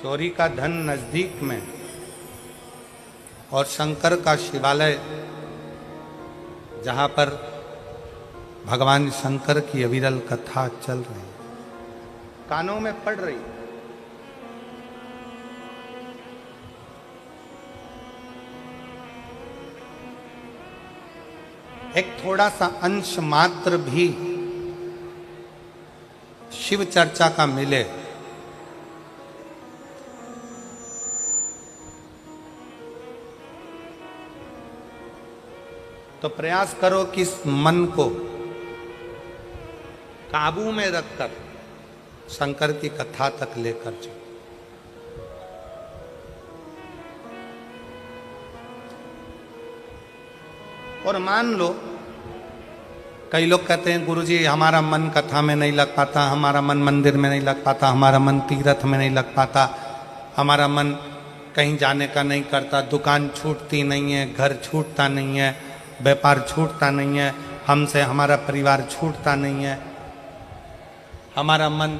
चोरी का धन नजदीक में और शंकर का शिवालय जहां पर भगवान शंकर की अविरल कथा चल रही है, कानों में पड़ रही है। एक थोड़ा सा अंश मात्र भी शिव चर्चा का मिले तो प्रयास करो कि इस मन को काबू में रखकर शंकर की कथा तक लेकर जाओ। और मान लो कई लोग कहते हैं गुरुजी हमारा मन कथा में नहीं लग पाता, हमारा मन मंदिर में नहीं लग पाता, हमारा मन तीर्थ में नहीं लग पाता, हमारा मन कहीं जाने का नहीं करता, दुकान छूटती नहीं है, घर छूटता नहीं है, व्यापार छूटता नहीं है, हमसे हमारा परिवार छूटता नहीं है, हमारा मन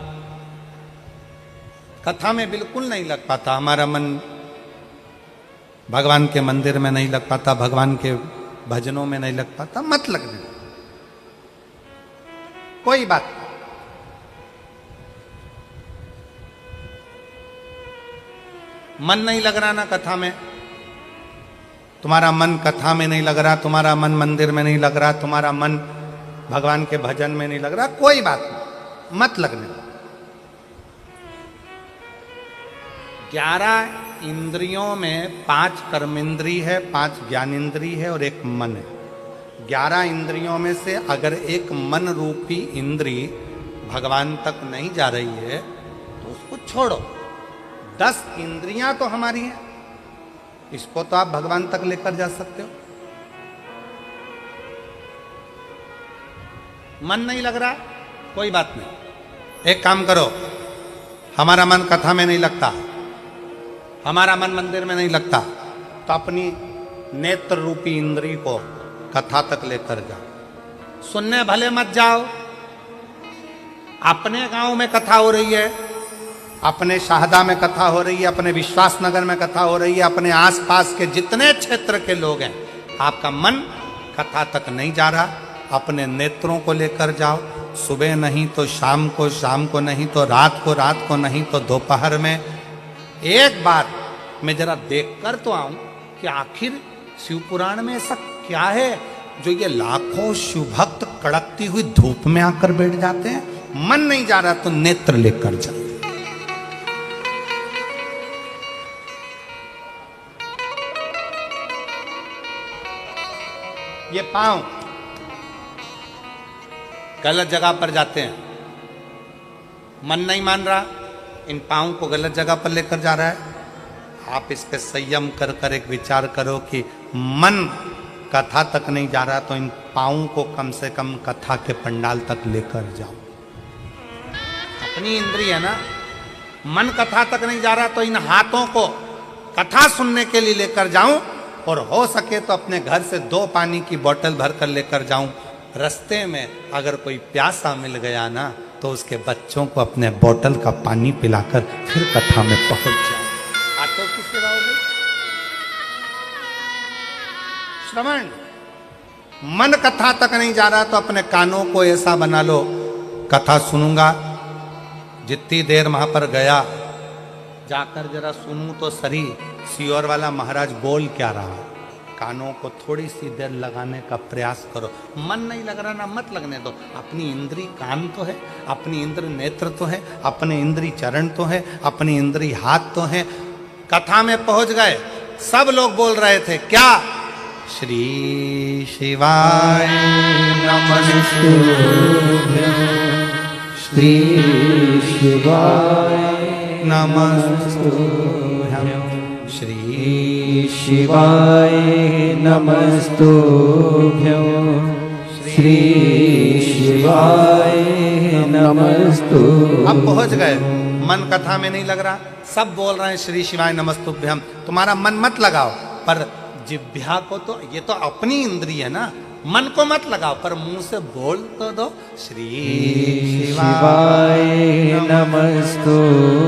कथा में बिल्कुल नहीं लग पाता, हमारा मन भगवान के मंदिर में नहीं लग पाता, भगवान के भजनों में नहीं लग पाता। मत लगने, कोई बात नहीं। मन नहीं लग रहा ना कथा में, तुम्हारा मन कथा में नहीं लग रहा, तुम्हारा मन मंदिर में नहीं लग रहा, तुम्हारा मन भगवान के भजन में नहीं लग रहा, कोई बात नहीं, मत लगने। 11 इंद्रियों में 5 कर्मेंद्री है, 5 ज्ञानेंद्री है और 1 मन है। 11 इंद्रियों में से अगर एक मन रूपी इंद्री भगवान तक नहीं जा रही है तो उसको छोड़ो। 10 इंद्रियां तो हमारी हैं, इसको तो आप भगवान तक लेकर जा सकते हो। मन नहीं लग रहा, कोई बात नहीं, एक काम करो, हमारा मन कथा में नहीं लगता, हमारा मन मंदिर में नहीं लगता, तो अपनी नेत्र रूपी इंद्री को कथा तक लेकर जाओ। सुनने भले मत जाओ, अपने गांव में कथा हो रही है, अपने शाहदा में कथा हो रही है, अपने विश्वास नगर में कथा हो रही है, अपने आसपास के जितने क्षेत्र के लोग हैं, आपका मन कथा तक नहीं जा रहा, अपने नेत्रों को लेकर जाओ। सुबह नहीं तो शाम को, शाम को नहीं तो रात को नहीं तो दोपहर में। एक बार मैं जरा देखकर तो आऊं कि आखिर शिव पुराण में ऐसा क्या है जो ये लाखों शिव भक्त कड़कती हुई धूप में आकर बैठ जाते हैं। मन नहीं जा रहा तो नेत्र लेकर जाओ। ये पांव गलत जगह पर जाते हैं, मन नहीं मान रहा, इन पांव को गलत जगह पर लेकर जा रहा है। आप इस पे संयम कर कर एक विचार करो कि मन कथा तक नहीं जा रहा तो इन पांव को कम से कम कथा के पंडाल तक लेकर जाओ। अपनी इंद्रिय है ना, मन कथा तक नहीं जा रहा तो इन हाथों को कथा सुनने के लिए लेकर जाऊं, और हो सके तो अपने घर से 2 पानी की बोतल भर कर लेकर जाऊं। रास्ते में अगर कोई प्यासा मिल गया ना तो उसके बच्चों को अपने बोतल का पानी पिलाकर फिर कथा में पहुंच जाओ। आटो की सेवा हो गई। श्रवण, मन कथा तक नहीं जा रहा तो अपने कानों को ऐसा बना लो, कथा सुनूंगा, जितनी देर वहां पर गया जाकर जरा सुनूं तो सही सियोर वाला महाराज बोल क्या रहा। कानों को थोड़ी सी देर लगाने का प्रयास करो। मन नहीं लग रहा ना, मत लगने दो। अपनी इंद्री कान तो है, अपनी इंद्री नेत्र तो है, अपने इंद्री चरण तो है, अपनी इंद्री हाथ तो है। कथा में पहुंच गए, सब लोग बोल रहे थे क्या? श्री शिवाय नमस्तुभ्यं, श्री शिवाय नमस्तुभ्यं, श्री शिवाय नमस्तुभ्यं, श्री शिवाय नमस्तुभ्यं। अब पहुंच गए, मन कथा में नहीं लग रहा, सब बोल रहे हैं श्री शिवाय नमस्तुभ्यं। तुम्हारा मन मत लगाओ, पर जिह्वा को तो, ये तो अपनी इंद्रिय है ना, मन को मत लगाओ, पर मुंह से बोल तो दो श्री शिवाय नमस्तुभ्यं,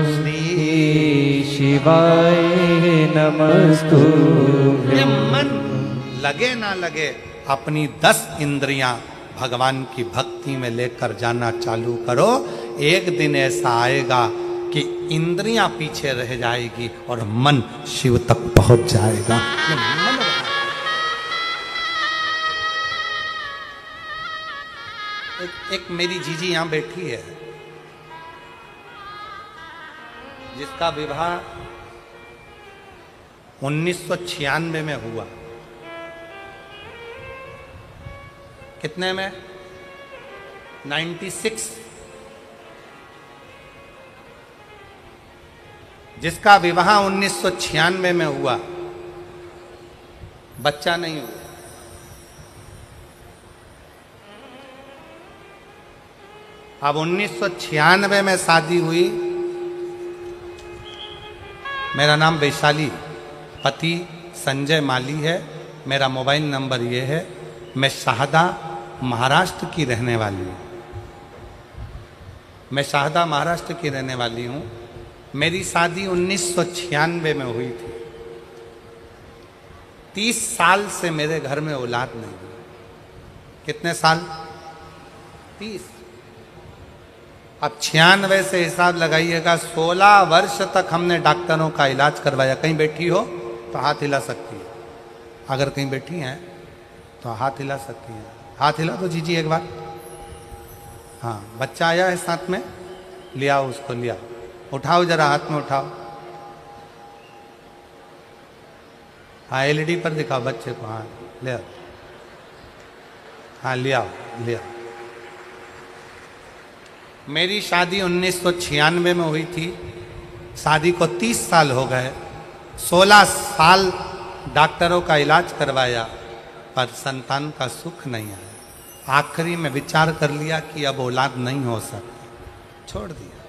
श्री शिवाय नमस्तुभ्यं। ये मन लगे ना लगे अपनी 10 इंद्रियां भगवान की भक्ति में लेकर जाना चालू करो। एक दिन ऐसा आएगा कि इंद्रियां पीछे रह जाएगी और मन शिव तक पहुंच जाएगा। ये मन एक मेरी जीजी यहां बैठी है, जिसका विवाह 1996 में हुआ। कितने में? 96। जिसका विवाह 1996 में हुआ, बच्चा नहीं हुआ। अब 1996 में शादी हुई। मेरा नाम वैशाली, पति संजय माली है। मेरा मोबाइल नंबर ये है। मैं शाहदा महाराष्ट्र की रहने वाली हूँ। मैं शाहदा महाराष्ट्र की रहने वाली हूँ। मेरी शादी 1996 में हुई थी। 30 साल से मेरे घर में औलाद नहीं हुई। कितने साल? 30। अब 96 से हिसाब लगाइएगा, 16 वर्ष तक हमने डॉक्टरों का इलाज करवाया। कहीं बैठी हो तो हाथ हिला सकती है। अगर कहीं बैठी हैं तो हाथ हिला सकती हैं। हाथ हिला दो जीजी एक बार। हाँ, बच्चा आया है साथ में, ले आओ उसको, ले आओ। उठाओ जरा, हाथ में उठाओ। हाँ, एलईडी पर दिखाओ बच्चे को। हाँ, ले आओ। हाँ, ले आओ, ले आओ। मेरी शादी 1996 में हुई थी। शादी को 30 साल हो गए। 16 साल डॉक्टरों का इलाज करवाया, पर संतान का सुख नहीं आया। आखिरी में विचार कर लिया कि अब औलाद नहीं हो सकती, छोड़ दिया।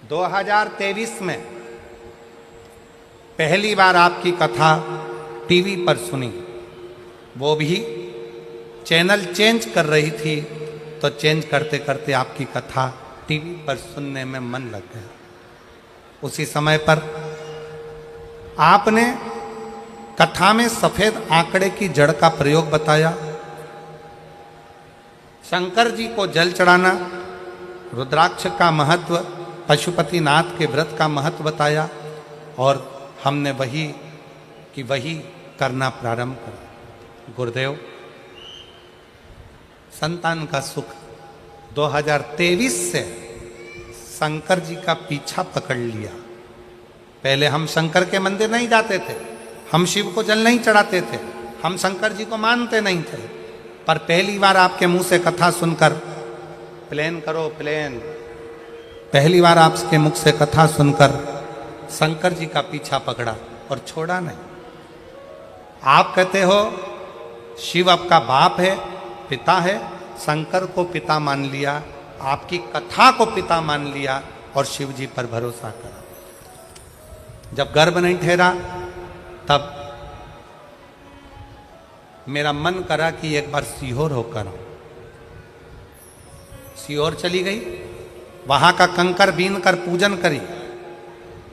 2023 में पहली बार आपकी कथा टीवी पर सुनी। वो भी चैनल चेंज कर रही थी, तो चेंज करते करते आपकी कथा टीवी पर सुनने में मन लग गया। उसी समय पर आपने कथा में सफेद आंकड़े की जड़ का प्रयोग बताया। शंकर जी को जल चढ़ाना, रुद्राक्ष का महत्व, पशुपतिनाथ के व्रत का महत्व बताया। और हमने वही करना प्रारंभ करा। गुरुदेव, संतान का सुख 2023 से शंकर जी का पीछा पकड़ लिया। पहले हम शंकर के मंदिर नहीं जाते थे, हम शिव को जल नहीं चढ़ाते थे, हम शंकर जी को मानते नहीं थे। पर पहली बार आपके मुंह से कथा सुनकर, प्लेन करो प्लेन, पहली बार आपके मुख से कथा सुनकर शंकर जी का पीछा पकड़ा और छोड़ा नहीं। आप कहते हो शिव आपका बाप है, पिता है। शंकर को पिता मान लिया, आपकी कथा को पिता मान लिया और शिव जी पर भरोसा करा। जब गर्भ नहीं ठहरा, तब मेरा मन करा कि एक बार सीहोर होकर आऊं। सीहोर चली गई, वहां का कंकर बीन कर पूजन करी।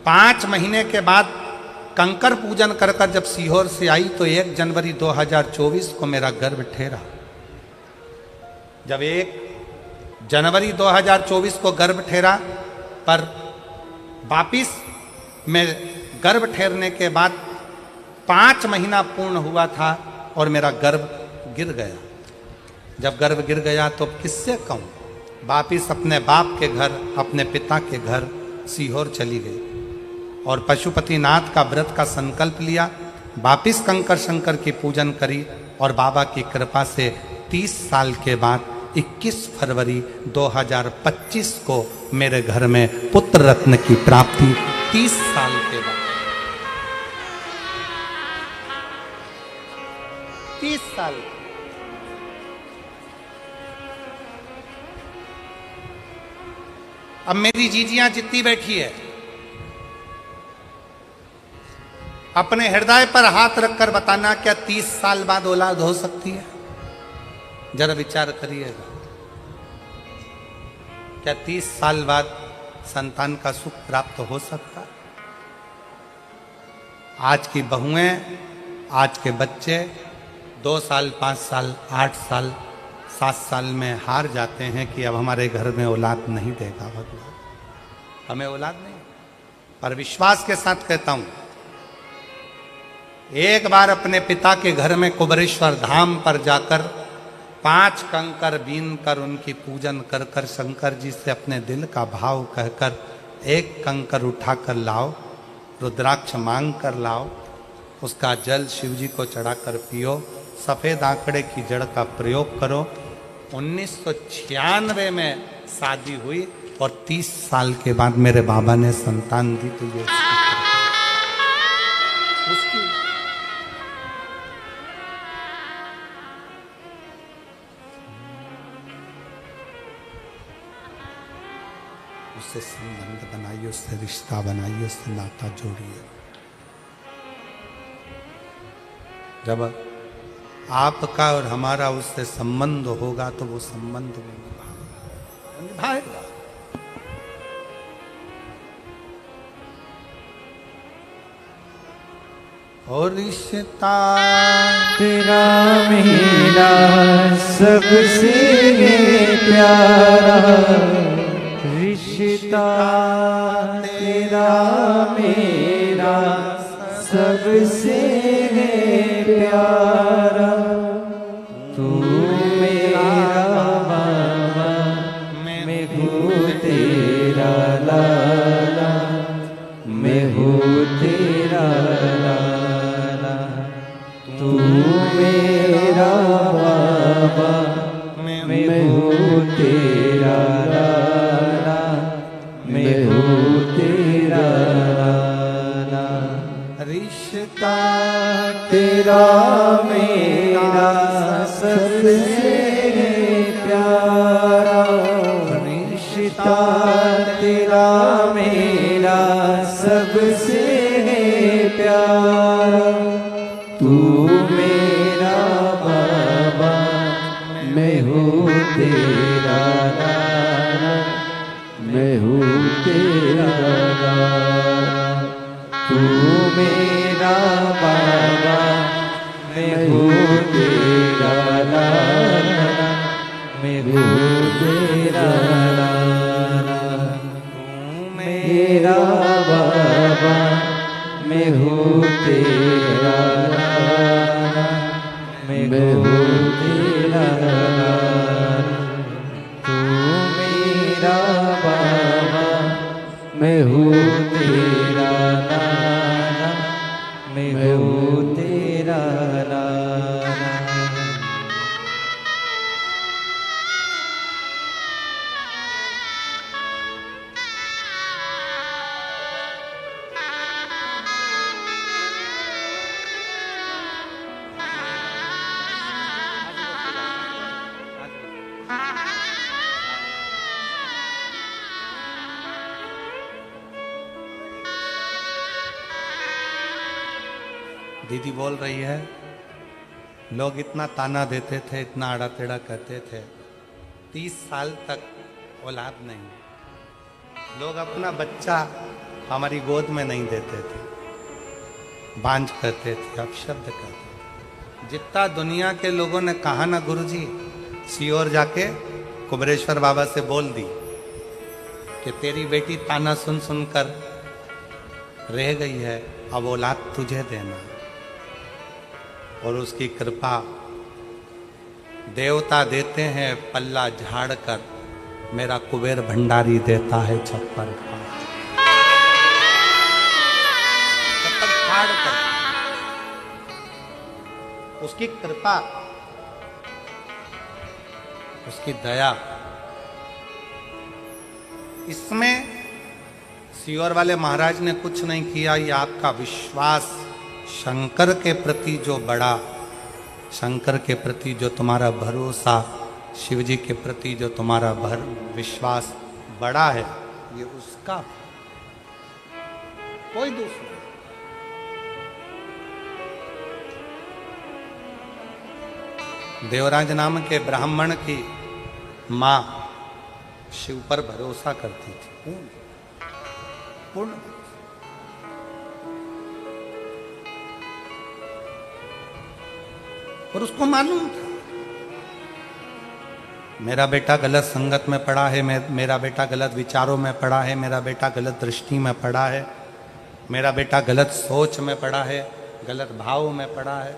5 महीने के बाद कंकर पूजन कर कर जब सीहोर से आई, तो 1 जनवरी 2024 को मेरा गर्भ ठहरा। जब 1 जनवरी 2024 को गर्भ ठहरा, पर वापिस में गर्भ ठहरने के बाद 5 महीना पूर्ण हुआ था और मेरा गर्भ गिर गया। जब गर्भ गिर गया तो किससे कहूँ, वापिस अपने बाप के घर, अपने पिता के घर सीहोर चली गई और पशुपतिनाथ का व्रत का संकल्प लिया। वापिस कंकर शंकर की पूजन करी और बाबा की कृपा से 30 साल के बाद 21 फरवरी 2025 को मेरे घर में पुत्र रत्न की प्राप्ति। 30 साल के बाद, 30 साल। अब मेरी जीजियां जितनी बैठी है, अपने हृदय पर हाथ रखकर बताना, क्या 30 साल बाद औलाद हो सकती है? जरा विचार करिएगा। क्या 30 साल बाद संतान का सुख प्राप्त हो सकता है। आज की बहुएं, आज के बच्चे 2 साल, 5 साल, 8 साल, 7 साल में हार जाते हैं कि अब हमारे घर में औलाद नहीं देगा भगवान, हमें औलाद नहीं। पर विश्वास के साथ कहता हूं, एक बार अपने पिता के घर में कुबेरेश्वर धाम पर जाकर 5 कंकर बीन कर उनकी पूजन कर कर शंकर जी से अपने दिल का भाव कहकर 1 कंकर उठाकर लाओ, रुद्राक्ष मांग कर लाओ, उसका जल शिव जी को चढ़ाकर पियो, सफेद आंकड़े की जड़ का प्रयोग करो। 1996 में शादी हुई और 30 साल के बाद मेरे बाबा ने संतान दी। तो ये उसकी उससे संबंध बनाइए, उससे रिश्ता बनाइए, उससे नाता जोड़िए। जब आपका और हमारा उससे संबंध होगा तो वो संबंध में निभाएगा। और रिश्ता तेरा मेरा सबसे प्यारा, रिश्ता तेरा मेरा सबसे प्यारा, तू मेरा बाबा, मैं हूँ तेरा लाला, मैं हूँ तेरा लाला, तू मेरा बाबा, मैं हूँ तेरा लाला, मैं हूँ तेरा लाला। रिश्ता तेरा मेरा सबसे प्यारा, रिश्ता तेरा मेरा सबसे प्यारा, तू मेरा बाबा, मैं हूँ तेरा लाला, मैं हूँ तेरा लाला, तू मेरा बाबा, मैं हूँ तेरा लाला, मैं हूँ तेरा लाला, तू मेरा बाबा, मैं हूँ तेरा लाला, मैं हूँ तेरा लाला, तू मेरा बाबा, मैं हूँ तेरा लाला, मैं हूँ तेरा लाला। दीदी बोल रही है, लोग इतना ताना देते थे, इतना आड़ा टेढ़ा कहते थे, 30 साल तक औलाद नहीं। लोग अपना बच्चा हमारी गोद में नहीं देते थे, बांझ कहते थे, अपशब्द कहते थे। जितना दुनिया के लोगों ने कहा ना गुरुजी, सीओर जाके कुबेरेश्वर बाबा से बोल दी कि तेरी बेटी ताना सुन सुनकर रह गई है, अब औलाद तुझे देना। और उसकी कृपा देवता देते हैं पल्ला झाड़ कर, मेरा कुबेर भंडारी देता है छप्पर फाड़ कर। उसकी कृपा, उसकी दया, इसमें सीओर वाले महाराज ने कुछ नहीं किया। ये आपका विश्वास शंकर के प्रति जो बड़ा, शंकर के प्रति जो तुम्हारा भरोसा, शिव जी के प्रति जो तुम्हारा विश्वास बड़ा है, ये उसका, कोई दूसरा। देवराज नाम के ब्राह्मण की मां शिव पर भरोसा करती थी। पूर्ण। और उसको मालूम था मेरा बेटा गलत संगत में पड़ा है, मेरा बेटा गलत विचारों में पड़ा है, मेरा बेटा गलत दृष्टि में पड़ा है, मेरा बेटा गलत सोच में पड़ा है, गलत भाव में पड़ा है।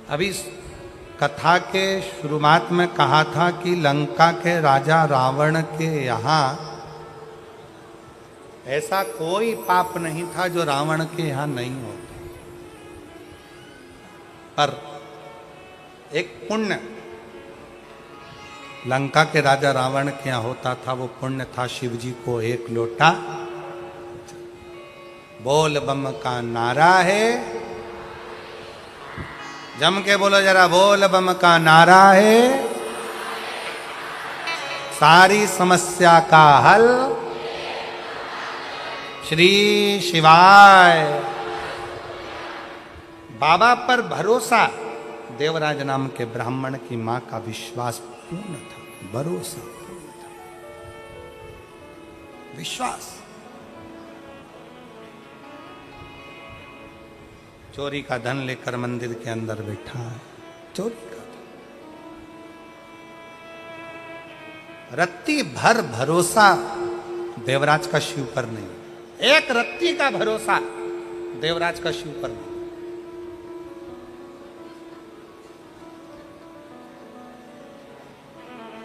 अभी कथा के शुरुआत में कहा था कि लंका के राजा रावण के यहाँ ऐसा कोई पाप नहीं था जो रावण के यहाँ नहीं होता, पर एक पुण्य लंका के राजा रावण के यहाँ होता था। वो पुण्य था शिव जी को एक लोटा। बोल बम का नारा है, जम के बोलो जरा, बोल बम का नारा है, सारी समस्या का हल श्री शिवाय। बाबा पर भरोसा, देवराज नाम के ब्राह्मण की मां का विश्वास पूर्ण था, भरोसा पूर्ण था, विश्वास। चोरी का धन लेकर मंदिर के अंदर बैठा है, चोरी का धन। रत्ती भर भरोसा देवराज का शिव पर नहीं, एक रत्ती का भरोसा देवराज का शिव पर नहीं।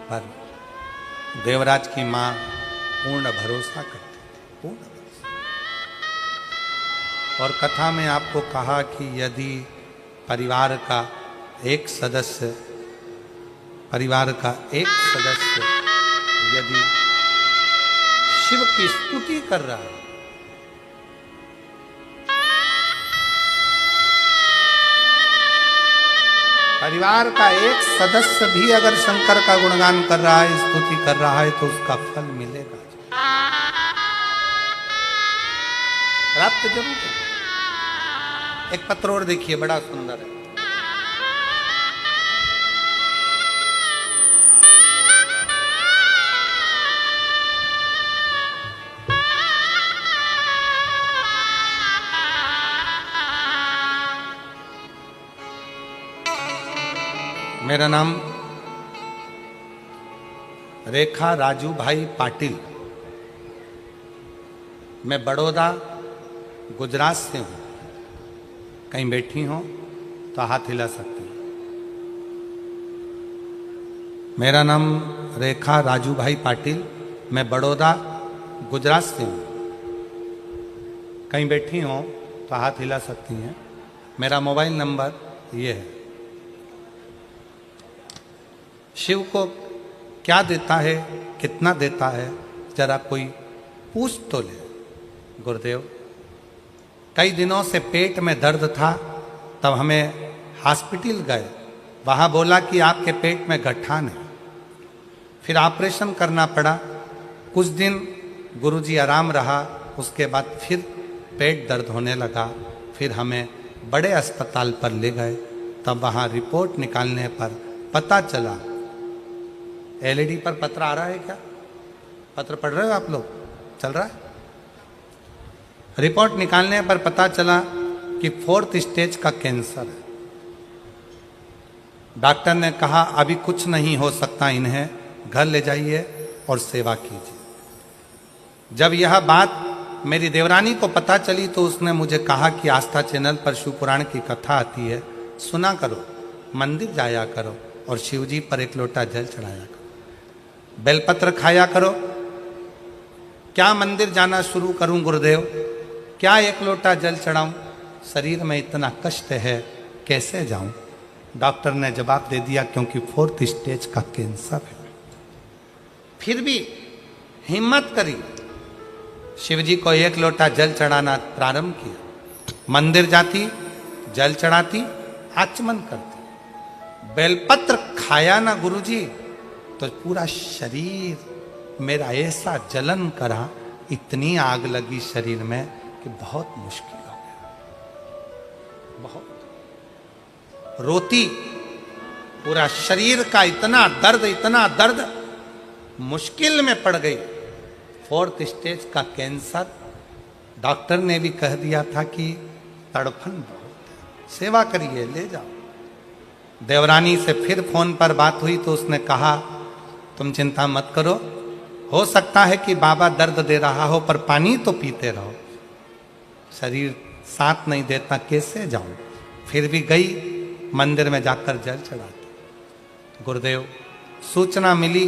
पर देवराज की मां पूर्ण भरोसा करती थी, पूर्ण भरोसा। और कथा में आपको कहा कि यदि परिवार का एक सदस्य यदि शिव की स्तुति कर रहा है, परिवार का एक सदस्य भी अगर शंकर का गुणगान कर रहा है, स्तुति कर रहा है, तो उसका फल मिलेगा, प्राप्त जरूर है। एक पत्र और देखिए, बड़ा सुंदर है। मेरा नाम रेखा राजू भाई पाटिल, मैं बड़ौदा गुजरात से हूँ। कहीं बैठी हो तो हाथ हिला सकते हैं। मेरा नाम रेखा राजू भाई पाटिल, मैं बड़ौदा गुजरात से हूँ। कहीं बैठी हो तो हाथ हिला सकती हैं। मेरा मोबाइल नंबर ये है। शिव को क्या देता है, कितना देता है, जरा कोई पूछ तो ले। गुरुदेव, कई दिनों से पेट में दर्द था, तब हमें हॉस्पिटल गए, वहाँ बोला कि आपके पेट में गठान है। फिर ऑपरेशन करना पड़ा। कुछ दिन गुरुजी आराम रहा, उसके बाद फिर पेट दर्द होने लगा। फिर हमें बड़े अस्पताल पर ले गए, तब वहाँ रिपोर्ट निकालने पर पता चला। एलईडी पर पत्र आ रहा है क्या? पत्र पढ़ रहे हो आप लोग? चल रहा है? रिपोर्ट निकालने पर पता चला कि 4th स्टेज का कैंसर है। डॉक्टर ने कहा अभी कुछ नहीं हो सकता, इन्हें घर ले जाइए और सेवा कीजिए। जब यह बात मेरी देवरानी को पता चली तो उसने मुझे कहा कि आस्था चैनल पर शिव पुराण की कथा आती है, सुना करो, मंदिर जाया करो और शिव जी पर एक लोटा जल चढ़ाया करो, बेलपत्र खाया करो। क्या मंदिर जाना शुरू करूं गुरुदेव? क्या एक लोटा जल चढ़ाऊं? शरीर में इतना कष्ट है, कैसे जाऊं? डॉक्टर ने जवाब दे दिया क्योंकि 4th स्टेज का कैंसर है। फिर भी हिम्मत करी, शिवजी को एक लोटा जल चढ़ाना प्रारंभ किया। मंदिर जाती, जल चढ़ाती, आचमन करती। बेलपत्र खाया ना गुरुजी तो पूरा शरीर मेरा ऐसा जलन करा, इतनी आग लगी शरीर में कि बहुत मुश्किल हो गया। बहुत रोती, पूरा शरीर का इतना दर्द, मुश्किल में पड़ गई। 4th स्टेज का कैंसर। डॉक्टर ने भी कह दिया था कि तड़फन बहुत है, सेवा करिए, ले जाओ। देवरानी से फिर फोन पर बात हुई तो उसने कहा तुम चिंता मत करो, हो सकता है कि बाबा दर्द दे रहा हो पर पानी तो पीते रहो। शरीर साथ नहीं देता, कैसे जाऊं? फिर भी गई, मंदिर में जाकर जल चढ़ाती। गुरुदेव, सूचना मिली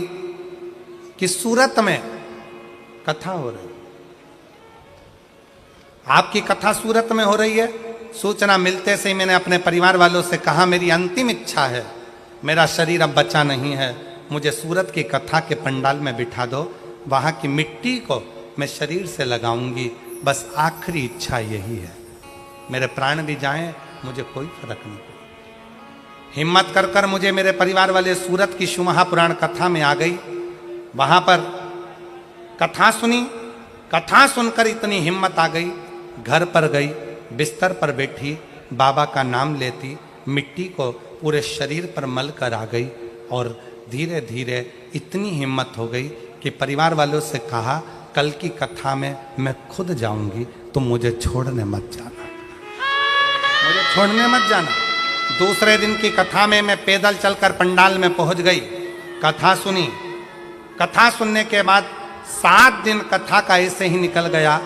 कि सूरत में कथा हो रही, आपकी कथा सूरत में हो रही है। सूचना मिलते से ही मैंने अपने परिवार वालों से कहा मेरी अंतिम इच्छा है, मेरा शरीर अब बचा नहीं है, मुझे सूरत की कथा के पंडाल में बिठा दो, वहां की मिट्टी को मैं शरीर से लगाऊंगी, बस आखिरी इच्छा यही है। मेरे प्राण भी जाएं, मुझे कोई फर्क नहीं पड़ता। हिम्मत कर कर मुझे मेरे परिवार वाले सूरत की शिव महापुराण कथा में आ गई। वहां पर कथा सुनी, कथा सुनकर इतनी हिम्मत आ गई, घर पर गई, बिस्तर पर बैठी, बाबा का नाम लेती, मिट्टी को पूरे शरीर पर मल कर आ गई। और धीरे धीरे इतनी हिम्मत हो गई कि परिवार वालों से कहा कल की कथा में मैं खुद जाऊंगी, तुम मुझे छोड़ने मत जाना, मुझे छोड़ने मत जाना। दूसरे दिन की कथा में मैं पैदल चलकर पंडाल में पहुंच गई, कथा सुनी। कथा सुनने के बाद 7 दिन कथा का ऐसे ही निकल गया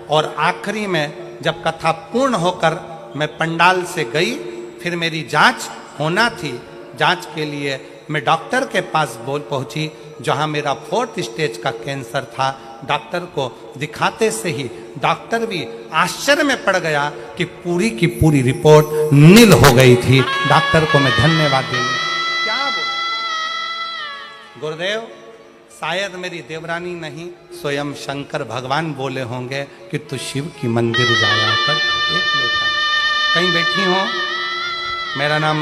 और आखिरी में जब कथा पूर्ण होकर मैं पंडाल से गई, फिर मेरी जांच होना थी। जांच के लिए मैं डॉक्टर के पास बोल पहुंची, जहां मेरा 4th स्टेज का कैंसर था। डॉक्टर को दिखाते से ही डॉक्टर भी आश्चर्य में पड़ गया कि पूरी की पूरी रिपोर्ट नील हो गई थी। डॉक्टर को मैं धन्यवाद दूंगा। क्या बोल गुरुदेव, शायद मेरी देवरानी नहीं, स्वयं शंकर भगवान बोले होंगे कि तू शिव की मंदिर जाया कर, एक लोटा। कहीं बैठी हो, मेरा नाम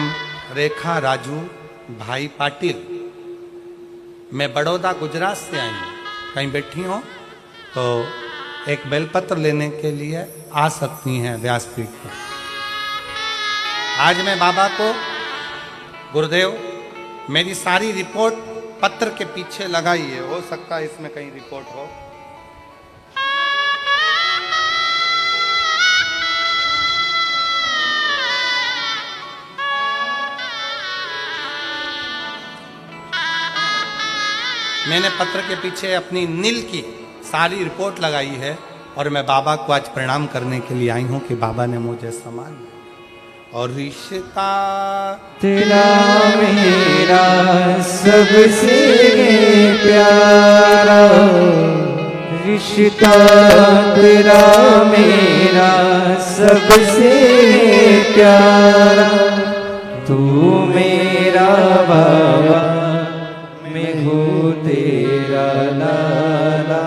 रेखा राजू भाई पाटिल, मैं बड़ौदा गुजरात से आई हूँ। कहीं बैठी हो तो एक बेलपत्र लेने के लिए आ सकती हैं व्यासपीठ पर। आज मैं बाबा को, गुरुदेव मेरी सारी रिपोर्ट पत्र के पीछे लगाई है, हो सकता है इसमें कहीं रिपोर्ट हो। मैंने पत्र के पीछे अपनी नील की सारी रिपोर्ट लगाई है और मैं बाबा को आज प्रणाम करने के लिए आई हूं कि बाबा ने मुझे सम्मान दिया। और रिश्ता तेरा मेरा सबसे प्यारा, रिश्ता तेरा मेरा सबसे प्यारा, तू मेरा बाबा मैं हूँ तेरा लाला,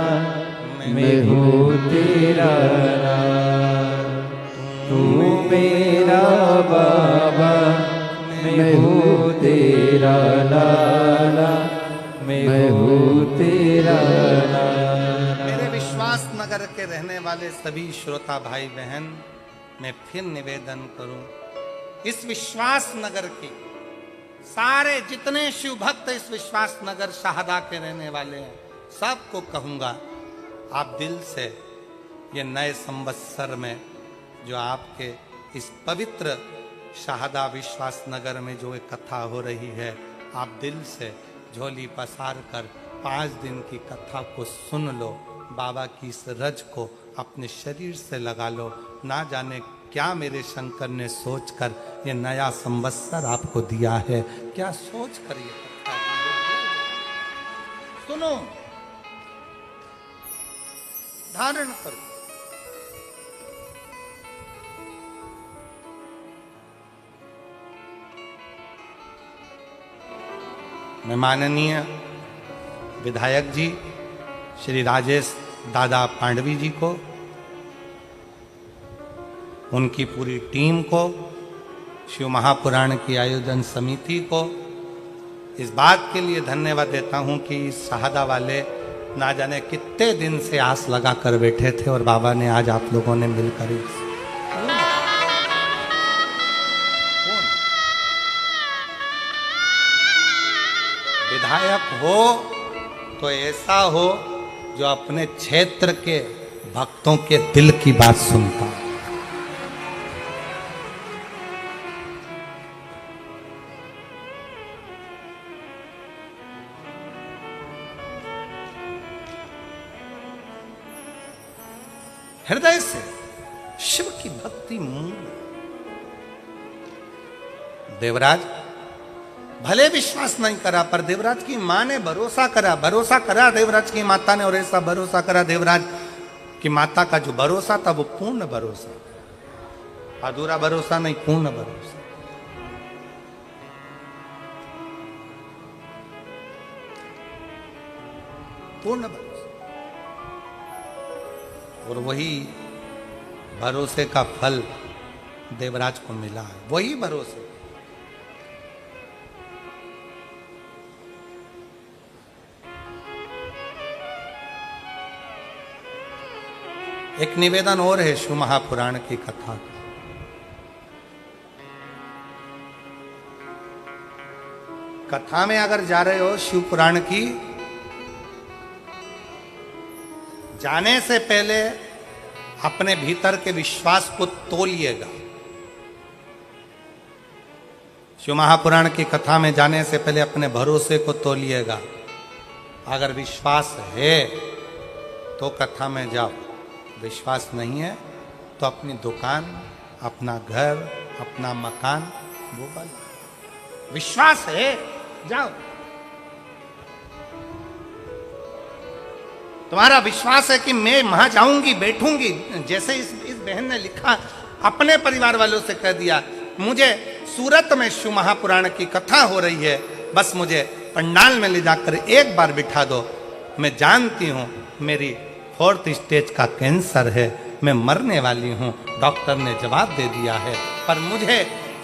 मैं हूँ तेरा लाला, तू मेरा बाबा मैं हूँ तेरा लाला, मैं हूँ तेरा लाला। मेरे विश्वास नगर के रहने वाले सभी श्रोता भाई बहन, मैं फिर निवेदन करूं, इस विश्वास नगर की सारे जितने शिव भक्त इस विश्वास नगर शाहदा के रहने वाले हैं, सबको कहूंगा आप दिल से ये नए संवत्सर में जो आपके इस पवित्र शाहदा विश्वास नगर में जो एक कथा हो रही है, आप दिल से झोली पसार कर 5 दिन की कथा को सुन लो, बाबा की इस रज को अपने शरीर से लगा लो। ना जाने क्या मेरे शंकर ने सोचकर ये नया संवत्सर आपको दिया है, क्या सोच कर ये कथा दी है। सुनो, धारण करो। मैं माननीय विधायक जी श्री राजेश दादा पांडवी जी को, उनकी पूरी टीम को, शिव महापुराण की आयोजन समिति को इस बात के लिए धन्यवाद देता हूं कि इस शाहदा वाले ना जाने कितने दिन से आस लगा कर बैठे थे और बाबा ने आज आप लोगों ने मिलकर विधायक हो तो ऐसा हो जो अपने क्षेत्र के भक्तों के दिल की बात सुनता है। हृदय से शिव की भक्ति मूल। देवराज भले विश्वास नहीं करा, पर देवराज की मां ने भरोसा करा देवराज की माता ने, और ऐसा भरोसा करा देवराज की माता का जो भरोसा था वो पूर्ण भरोसा, अधूरा भरोसा नहीं, पूर्ण भरोसा। पूर्ण भरोसा। और वही भरोसे का फल देवराज को मिला है, वही भरोसे। एक निवेदन और है शिव महापुराण की कथा का। कथा में अगर जा रहे हो शिव पुराण की, जाने से पहले अपने भीतर के विश्वास को तोलिएगा। शिव महापुराण की कथा में जाने से पहले अपने भरोसे को तोलिएगा। अगर विश्वास है तो कथा में जाओ, विश्वास नहीं है तो अपनी दुकान, अपना घर, अपना मकान वो बना। विश्वास है जाओ। तुम्हारा विश्वास है कि मैं वहां जाऊंगी, बैठूंगी, जैसे इस बहन ने लिखा, अपने परिवार वालों से कह दिया मुझे सूरत में शिव महापुराण की कथा हो रही है, बस मुझे पंडाल में ले जाकर एक बार बिठा दो। मैं जानती हूं मेरी 4th स्टेज का कैंसर है, मैं मरने वाली हूं, डॉक्टर ने जवाब दे दिया है, पर मुझे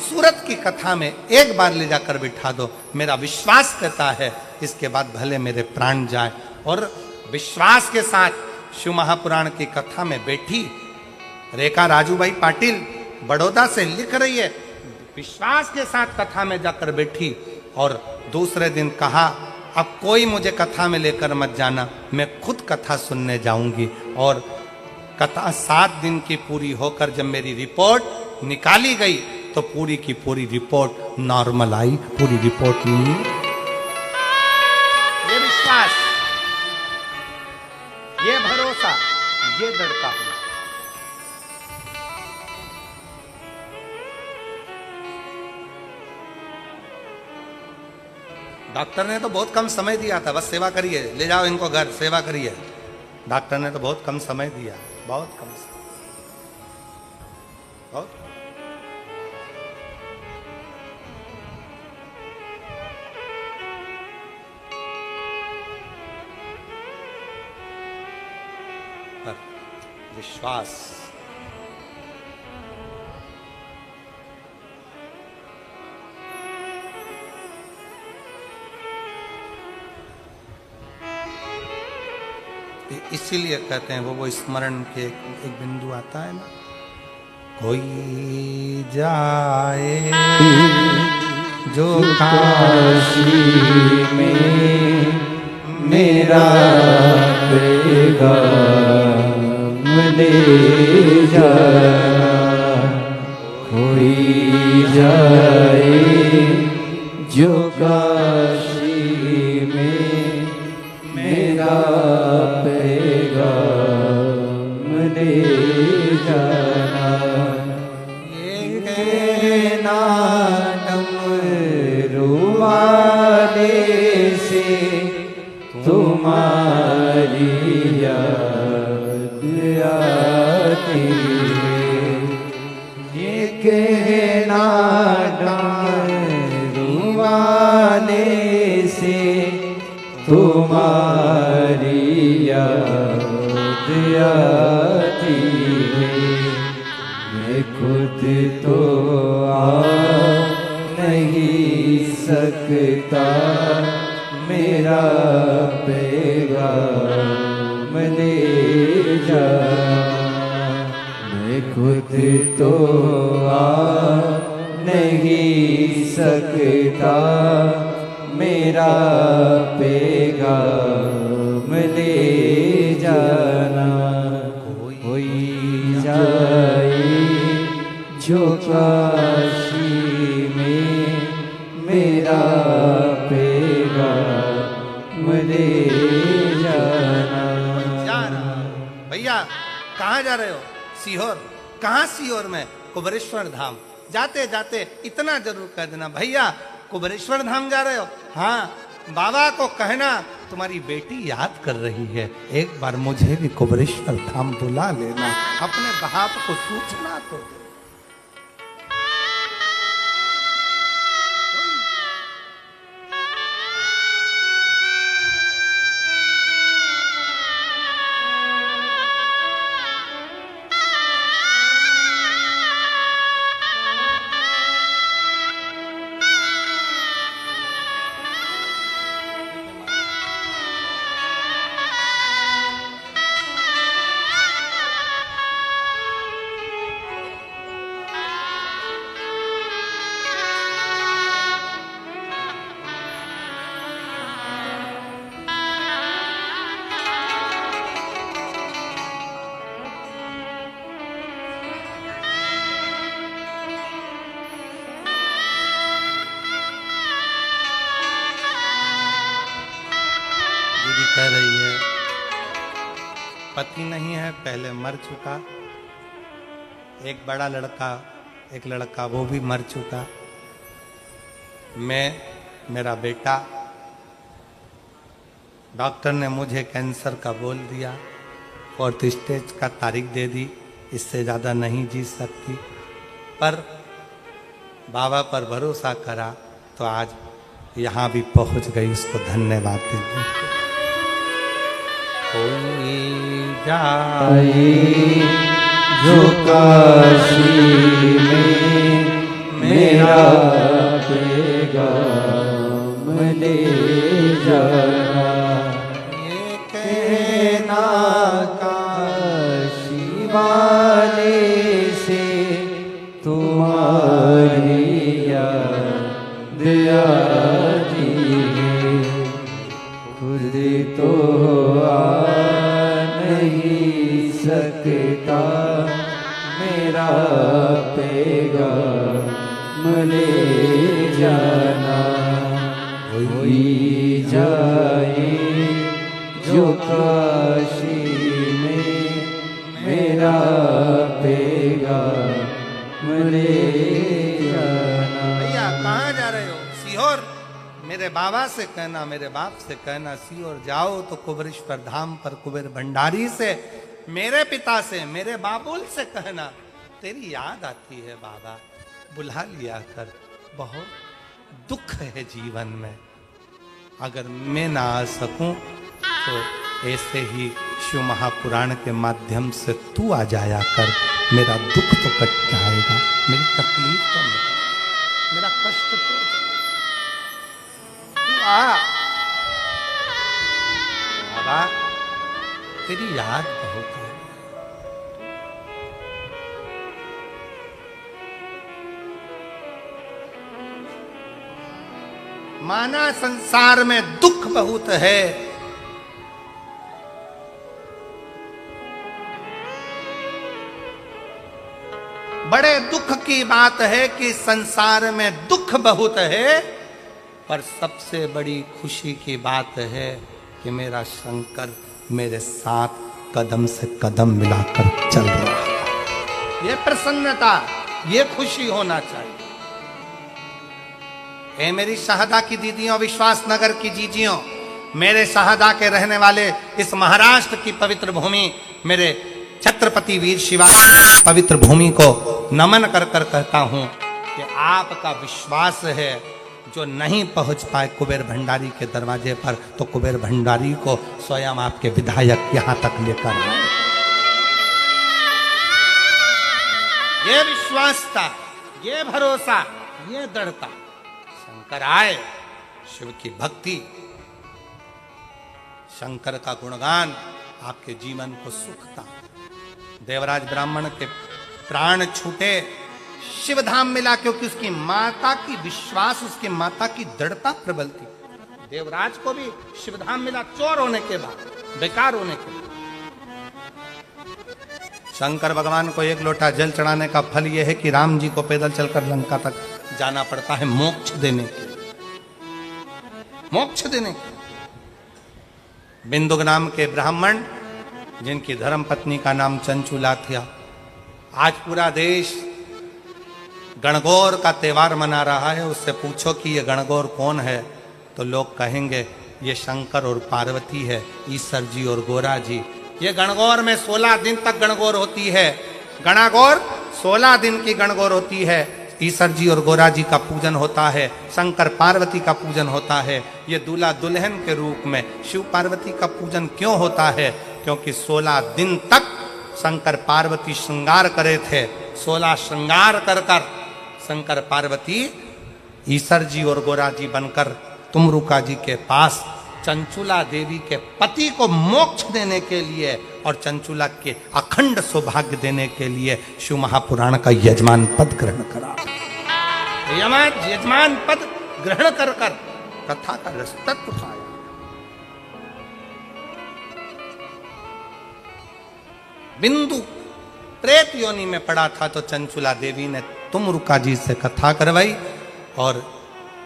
सूरत की कथा में एक बार ले जाकर बिठा दो। मेरा विश्वास कहता है इसके बाद भले मेरे प्राण जाए। और विश्वास के साथ शिव महापुराण की कथा में बैठी रेखा राजूबाई पाटिल बड़ौदा से लिख रही है, विश्वास के साथ कथा में जाकर बैठी और दूसरे दिन कहा अब कोई मुझे कथा में लेकर मत जाना, मैं खुद कथा सुनने जाऊंगी। और कथा 7 दिन की पूरी होकर जब मेरी रिपोर्ट निकाली गई तो पूरी की पूरी रिपोर्ट नॉर्मल आई, पूरी रिपोर्ट नहीं। ये विश्वास, ये भरोसा, ये दृढ़ता हुआ। डॉक्टर ने तो बहुत कम समय दिया था, बस सेवा करिए, ले जाओ इनको घर, सेवा करिए। डॉक्टर ने तो बहुत कम समय दिया, बहुत कम समय, बहुत। पर विश्वास, इसीलिए कहते हैं वो स्मरण के एक बिंदु आता है ना, कोई जाए जो काशी में मेरा पैगाम ले जाना, कोई जाए जो काशी में मेरा पैगाम ले जाना। ये कहना डमरू वाले से तुम्हारी याद आती है, ये कहना डमरू वाले से तुम्हारी याद आती है। मैं खुद तो आ नहीं सकता, मेरा पैगाम ले जा। मैं खुद तो आ नहीं सकता, मेरा पैगाम ले जो काशी में मेरा पैगाम ले जाना। भैया कहाँ जा रहे हो? सीहोर। कहाँ सीहोर में? कुबेरेश्वर धाम। जाते जाते इतना जरूर कह देना, भैया कुबेरेश्वर धाम जा रहे हो? हाँ, बाबा को कहना तुम्हारी बेटी याद कर रही है, एक बार मुझे भी कुबेरेश्वर धाम बुला लेना। अपने बाप को सूचना तो दे। कह रही है पति नहीं है, पहले मर चुका। एक बड़ा लड़का, एक लड़का वो भी मर चुका। मैं, मेरा बेटा, डॉक्टर ने मुझे कैंसर का बोल दिया, 4th स्टेज का तारीख दे दी, इससे ज़्यादा नहीं जी सकती। पर बाबा पर भरोसा करा तो आज यहाँ भी पहुँच गई, उसको धन्यवाद दीजिए। कोई जाए जो काशी में मेरा पैगाम ले जाना। ये कहना काशी वाले से तुम्हारी याद आती है, खुद तो आ नहीं सकता मेरा पैगाम ले जाना। कोई जाए जो काशी में मेरा पैगाम ले जाना। भैया कहाँ जा रहे हो? सीहोर। मेरे बाबा से कहना, मेरे बाप से कहना, सीहोर जाओ तो कुबेरेश्वर धाम पर कुबेर भंडारी से, मेरे पिता से, मेरे बाबुल से कहना तेरी याद आती है बाबा, बुला लिया कर। बहुत दुख है जीवन में, अगर मैं ना आ सकूं तो ऐसे ही शिव महापुराण के माध्यम से तू आ जाया कर, मेरा दुख तो कट जाएगा, मेरी तकलीफ तो मिट, मेरा कष्ट तो बाबा तेरी याद बहुत है। माना संसार में दुख बहुत है, बड़े दुख की बात है कि संसार में दुख बहुत है, पर सबसे बड़ी खुशी की बात है कि मेरा शंकर मेरे साथ कदम से कदम मिलाकर चल रहा है। ये प्रसन्नता, ये खुशी होना चाहिए। ए मेरी शहदा की दीदियों, विश्वास नगर की जीजियों, मेरे शहदा के रहने वाले इस महाराष्ट्र की पवित्र भूमि, मेरे छत्रपति वीर शिवाजी पवित्र भूमि को नमन कर कर कहता हूं कि आपका विश्वास है, जो नहीं पहुंच पाए कुबेर भंडारी के दरवाजे पर, तो कुबेर भंडारी को स्वयं आपके विधायक यहां तक लेकर आए। ये विश्वास था, ये भरोसा, ये दृढ़ता, शंकर आए, शिव की भक्ति, शंकर का गुणगान आपके जीवन को सुखता। देवराज ब्राह्मण के प्राण छूटे, शिव धाम मिला, क्योंकि उसकी माता की विश्वास, उसकी माता की दृढ़ता प्रबल थी। देवराज को भी शिव धाम मिला, चोर होने के बाद, बेकार होने के बाद। शंकर भगवान को एक लोटा जल चढ़ाने का फल यह है कि राम जी को पैदल चलकर लंका तक जाना पड़ता है मोक्ष देने के लिए, मोक्ष देने के। बिंदुक नाम के ब्राह्मण जिनकी धर्म पत्नी का नाम चंचुला था, आज पूरा देश गणगौर का त्योहार मना रहा है। उससे पूछो कि ये गणगौर कौन है, तो लोग कहेंगे ये शंकर और पार्वती है, ईश्वर जी और गोरा जी। ये गणगौर में 16 दिन तक गणगौर होती है। गणगौर 16 दिन की गणगौर होती है। ईश्वर जी और गोरा जी का पूजन होता है, शंकर पार्वती का पूजन होता है। ये दूल्हा दुल्हन के रूप में शिव पार्वती का पूजन क्यों होता है? क्योंकि 16 दिन तक शंकर पार्वती श्रृंगार करे थे। 16 श्रृंगार कर कर शंकर पार्वती ईश्वर जी और गोरा जी बनकर तुमरुका जी के पास चंचुला देवी के पति को मोक्ष देने के लिए और चंचुला के अखंड सौभाग्य देने के लिए शिव महापुराण का यजमान पद ग्रहण करा। यजमान पद ग्रहण कर कर कथा का रसतत्व पाया। बिंदु प्रेत योनि में पड़ा था तो चंचुला देवी ने तुमरुका जी से कथा करवाई और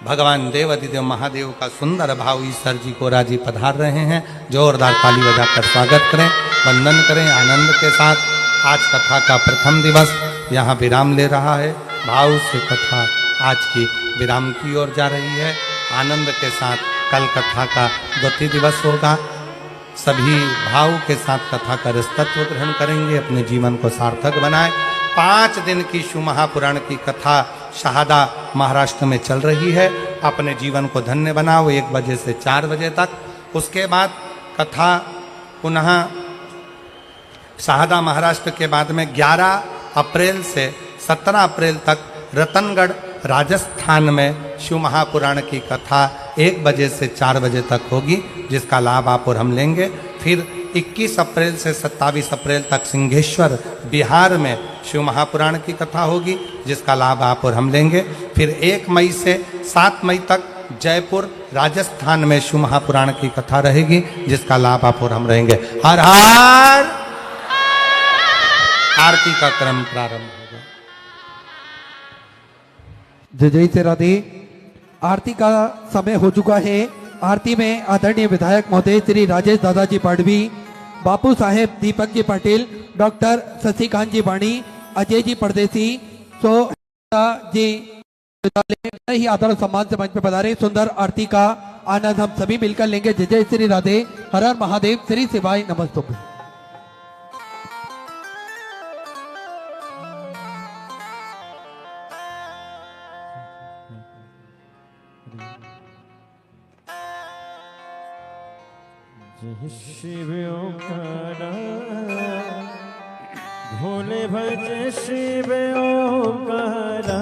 भगवान देवाधिदेव महादेव का सुंदर भाव ईश्वर जी गोरा जी पधार रहे हैं। जोरदार ताली बजाकर स्वागत करें, वंदन करें आनंद के साथ। आज कथा का प्रथम दिवस यहाँ विराम ले रहा है। भाव से कथा आज की विराम की ओर जा रही है। आनंद के साथ कल कथा का द्वितीय दिवस होगा। सभी भाव के साथ कथा का रसतत्व ग्रहण करेंगे, अपने जीवन को सार्थक बनाए। 5 दिन की शिव महापुराण की कथा शहादा महाराष्ट्र में चल रही है। अपने जीवन को धन्य बनाओ 1 बजे से 4 बजे तक। उसके बाद कथा पुनः शहादा महाराष्ट्र के बाद में 11 अप्रैल से 17 अप्रैल तक रतनगढ़ राजस्थान में शिव महापुराण की कथा 1 बजे से 4 बजे तक होगी, जिसका लाभ आप और हम लेंगे। फिर 21 अप्रैल से 27 अप्रैल तक सिंहेश्वर बिहार में शिव महापुराण की कथा होगी, जिसका लाभ आप और हम लेंगे। फिर 1 मई से 7 मई तक जयपुर राजस्थान में शिव महापुराण की कथा रहेगी, जिसका लाभ आप और हम रहेंगे। हर हर। आरती का क्रम प्रारंभ होगा। जय जय से राधे। आरती का समय हो चुका है। आरती में आदरणीय विधायक महोदय श्री राजेश दादाजी पाडवी, बापू साहेब दीपक जी पाटिल, डॉक्टर शशिकांत जी वाणी, अजय जी परदेसी, जी ही आदर सम्मान से मंच पे पधारे। सुंदर आरती का आनंद हम सभी मिलकर लेंगे। जय जय श्री राधे। हर हर महादेव। श्री शिवाय नमस्तुभ्यं। शिव ओंकारा भोले भज शिव ओंकारा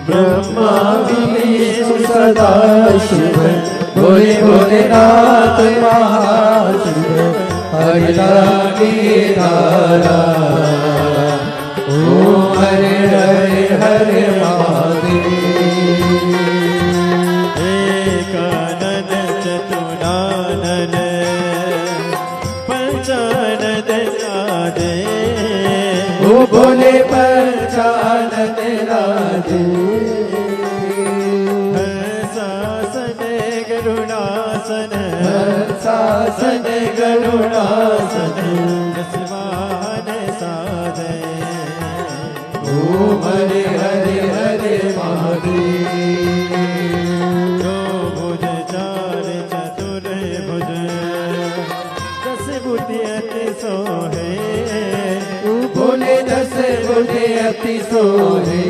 ब्रह्मा विष्णु सदा शिव भोले भोलेनाथ महाशिव हरि धारा। ओम हरे हरे हरे महादेव। बोले पंचानन राधे। हर्षासन गरुड़ासन हर्षासन गरुड़ासन दसवान साधे। ओम हरे हरे हरे महादेव। दो भुज 4 चतुर भुज 10 बुद्धि अति सोहे। बोले 10 बोले अति सोहे।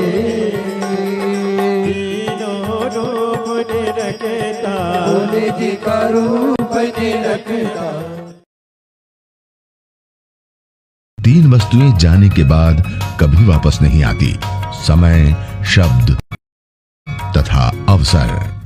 तीनों रूप निरखता बोले जी का रूप निरखता। 3 वस्तुएं जाने के बाद कभी वापस नहीं आती: समय, शब्द तथा अवसर।